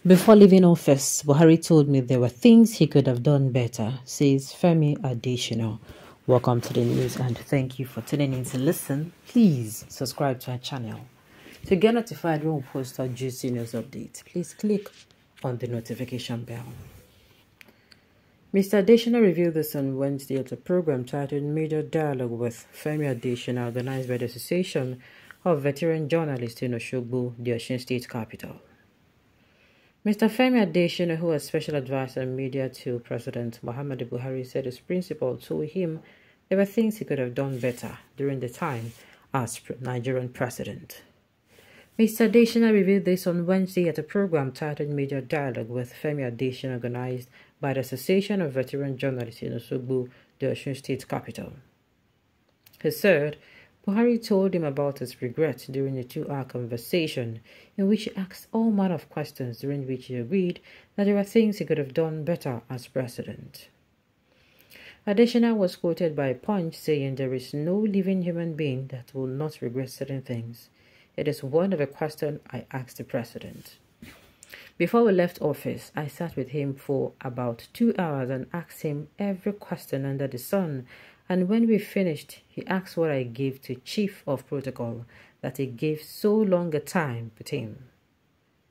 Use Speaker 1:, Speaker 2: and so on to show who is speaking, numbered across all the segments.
Speaker 1: Before leaving office, Buhari told me there were things he could have done better, says Femi Adesina. Welcome to the news and thank you for tuning in to listen. Please subscribe to our channel. To get notified when we post our juicy news update, please click on the notification bell. Mr. Adesina revealed this on Wednesday at a program titled Major Dialogue with Femi Adesina, organized by the Association of Veteran Journalists in Osogbo, the Osun State capital. Mr. Femi Adesina, who was special advisor on media to President Muhammadu Buhari, said his principal told him there were things he could have done better during the time as Nigerian president. Mr. Adesina revealed this on Wednesday at a program titled Major Dialogue with Femi Adesina, organized by the Association of Veteran Journalists in Osogbo, the Osun State capital. He said Buhari told him about his regret during a 2-hour conversation in which he asked all manner of questions, during which he agreed that there were things he could have done better as president. Adesina was quoted by Punch saying there is no living human being that will not regret certain things. It is one of the questions I asked the president. Before we left office, I sat with him for about 2 hours and asked him every question under the sun. And when we finished, he asked what I gave to Chief of Protocol that he gave so long a time with him.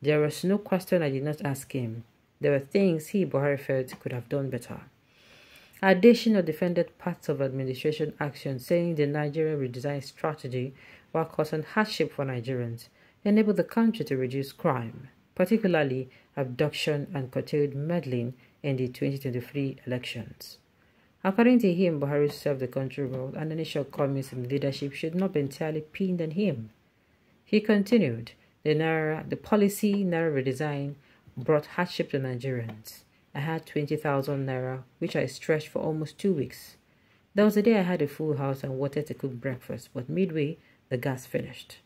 Speaker 1: There was no question I did not ask him. There were things he, Buhari, felt could have done better. Adesina defended parts of administration action, saying the Nigerian redesign strategy, while causing hardship for Nigerians, enabled the country to reduce crime, particularly abduction and curtailed meddling in the 2023 elections. According to him, Buhari served the country well, and any shortcomings in leadership should not be entirely pinned on him. He continued, the policy Naira redesign brought hardship to Nigerians. I had 20,000 Naira, which I stretched for almost 2 weeks. There was a day I had a full house and wanted to cook breakfast, but midway, the gas finished.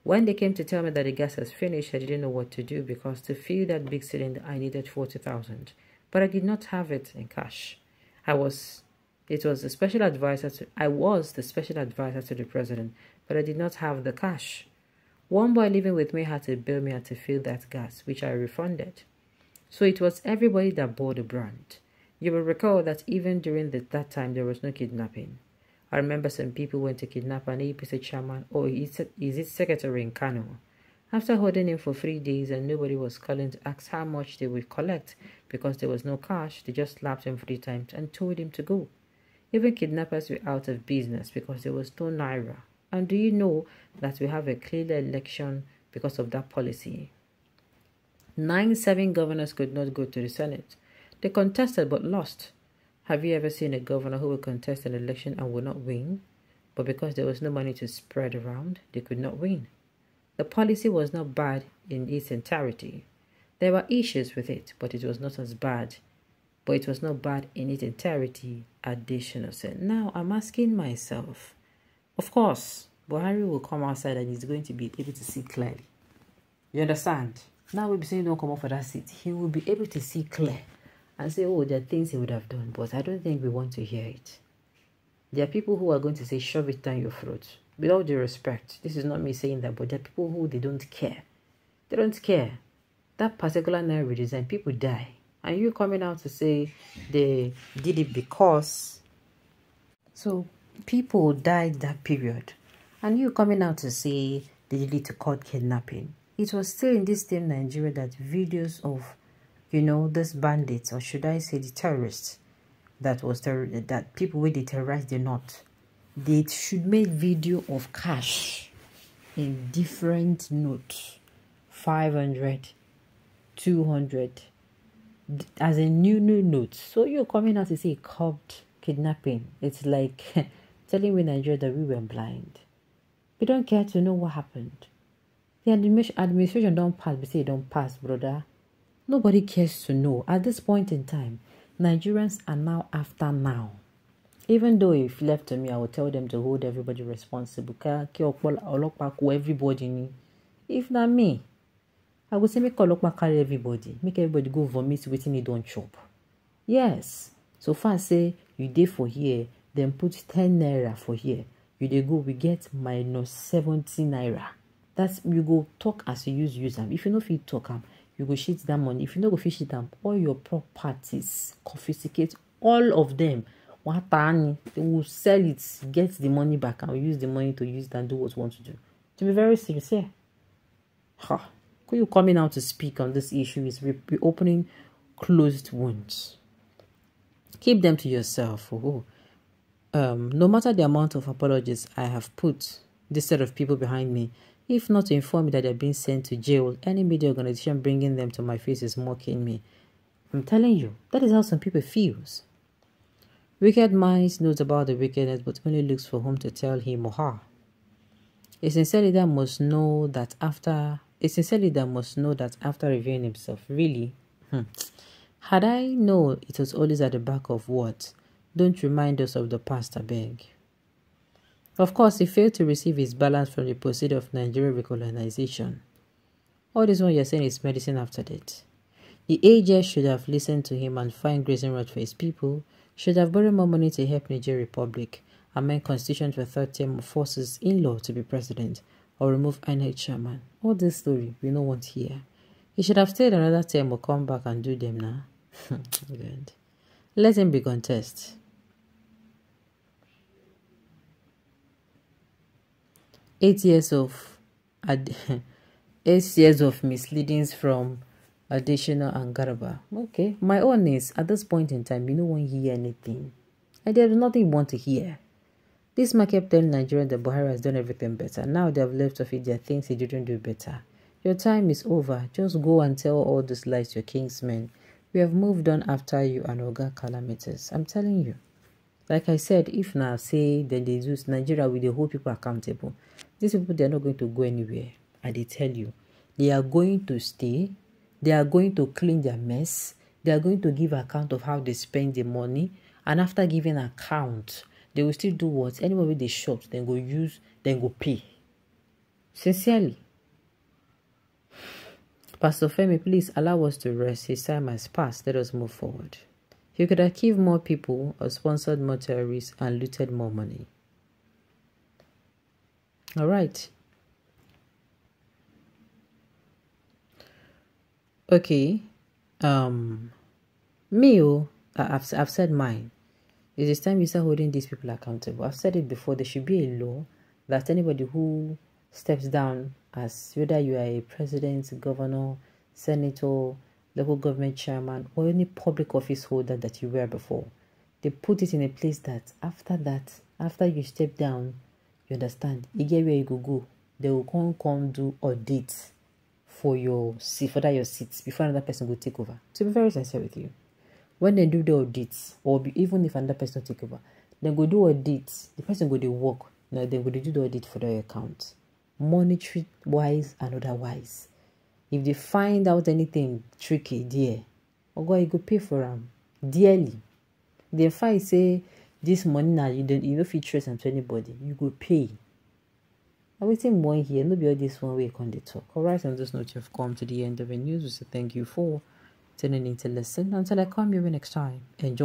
Speaker 1: When they came to tell me that the gas has finished, I didn't know what to do, because to fill that big cylinder, I needed 40,000. But I did not have it in cash. I was the special advisor to the president, but I did not have the cash. One boy living with me had to bill me to fill that gas, which I refunded. So it was everybody that bore the brunt. You will recall that even during that time, there was no kidnapping. I remember some people went to kidnap an APC chairman or his secretary in Kano. After holding him for 3 days and nobody was calling to ask how much they would collect because there was no cash, they just slapped him 3 times and told him to go. Even kidnappers were out of business because there was no Naira. And do you know that we have a clear election because of that policy? 9 serving governors could not go to the Senate. They contested but lost. Have you ever seen a governor who will contest an election and will not win? But because there was no money to spread around, they could not win. The policy was not bad in its entirety. There were issues with it, but it was not bad in its entirety, Adesina said. Now, I'm asking myself, of course, Buhari will come outside and he's going to be able to see clearly. You understand? Now we'll be saying don't come up for that seat. He will be able to see clear and say, oh, there are things he would have done, but I don't think we want to hear it. There are people who are going to say, shove it down your throat. With all due respect, this is not me saying that, but there are people who they don't care. They don't care. That particular Naira redesign, people die. And you coming out to say they did it because... So, people died that period. And you coming out to say they did it to cut kidnapping. It was still in this same Nigeria that videos of, these bandits, or should I say the terrorists, that people where they terrorize the not, they should make video of cash in different notes, 500, 200, as a new note. So you're coming out to say curbed kidnapping. It's like telling we Nigeria that we were blind. We don't care to know what happened. The administration don't pass, we say don't pass, brother. Nobody cares to know. At this point in time, Nigerians are now after now. Even though if left to me, I would tell them to hold everybody responsible. Everybody. If not me, I would say make carry everybody. Make everybody go vomit waiting they don't chop. Yes. So far say you dey for here, then put 10 Naira for here. You dey go, we get minus 70 Naira. That's you go talk as you use them. If you know if you talk them, you go shit that money. If you no go fish it them, all your properties, confiscate all of them. They will sell it, get the money back, and use the money to use it and do what you want to do. To be very serious here. Ha. Could you coming out to speak on this issue is reopening closed wounds. Keep them to yourself. No matter the amount of apologies I have put this set of people behind me, if not to inform me that they're being sent to jail, any media organization bringing them to my face is mocking me. I'm telling you, that is how some people feels. Wicked minds knows about the wickedness, but only looks for whom to tell him or her. A sincere leader must know that after reviewing himself, really, had I known it was always at the back of what? Don't remind us of the past, I beg. Of course, he failed to receive his balance from the proceed of Nigerian recolonization. All this one you're saying is medicine after death. The AJ should have listened to him and find grazing right for his people, should have borrowed more money to help Nigeria Republic, amend constitution for third term of forces in law to be president, or remove INEC chairman. All this story we no want here. He should have stayed another term or come back and do them now. Good. Let him be contest. 8 years of 8 years of misleadings from Adesina and Garba. Okay, my own is at this point in time, you don't want to hear anything. And there's nothing you want to hear. This man kept telling Nigerians that Buhari has done everything better. Now they have left off it, there are things he didn't do better. Your time is over. Just go and tell all these lies to your kingsmen. We have moved on after you and Oga calamities. I'm telling you. Like I said, if now say that they use Nigeria with the whole people accountable, these people, they're not going to go anywhere. And they tell you, they are going to stay. They are going to clean their mess. They are going to give account of how they spend the money. And after giving account, they will still do what? Anybody they shot, then go use, then go pay. Sincerely. Pastor Femi, please allow us to rest. His time has passed. Let us move forward. He could have killed more people or sponsored more terrorists and looted more money. All right. Okay. I've said mine. It is time you start holding these people accountable. I've said it before. There should be a law that anybody who steps down as whether you are a president, governor, senator, local government chairman, or any public office holder that you were before, they put it in a place that after you step down, you understand, you get where you go. They will come do audits for your seat, for that your seats before another person will take over. To be very sincere with you, when they do the audits, even if another person take over, they go do audits. The person go to work. Now they go to do the audit for their account, monetary wise and otherwise. If they find out anything tricky there, you go pay for them dearly. They find say this money now you don't fit trace them to anybody. You go pay. I will say more here. No be all this one way on the talk. Alright, on this note, you've come to the end of the news. We say thank you for tuning in to listen. Until I come here next time. Enjoy.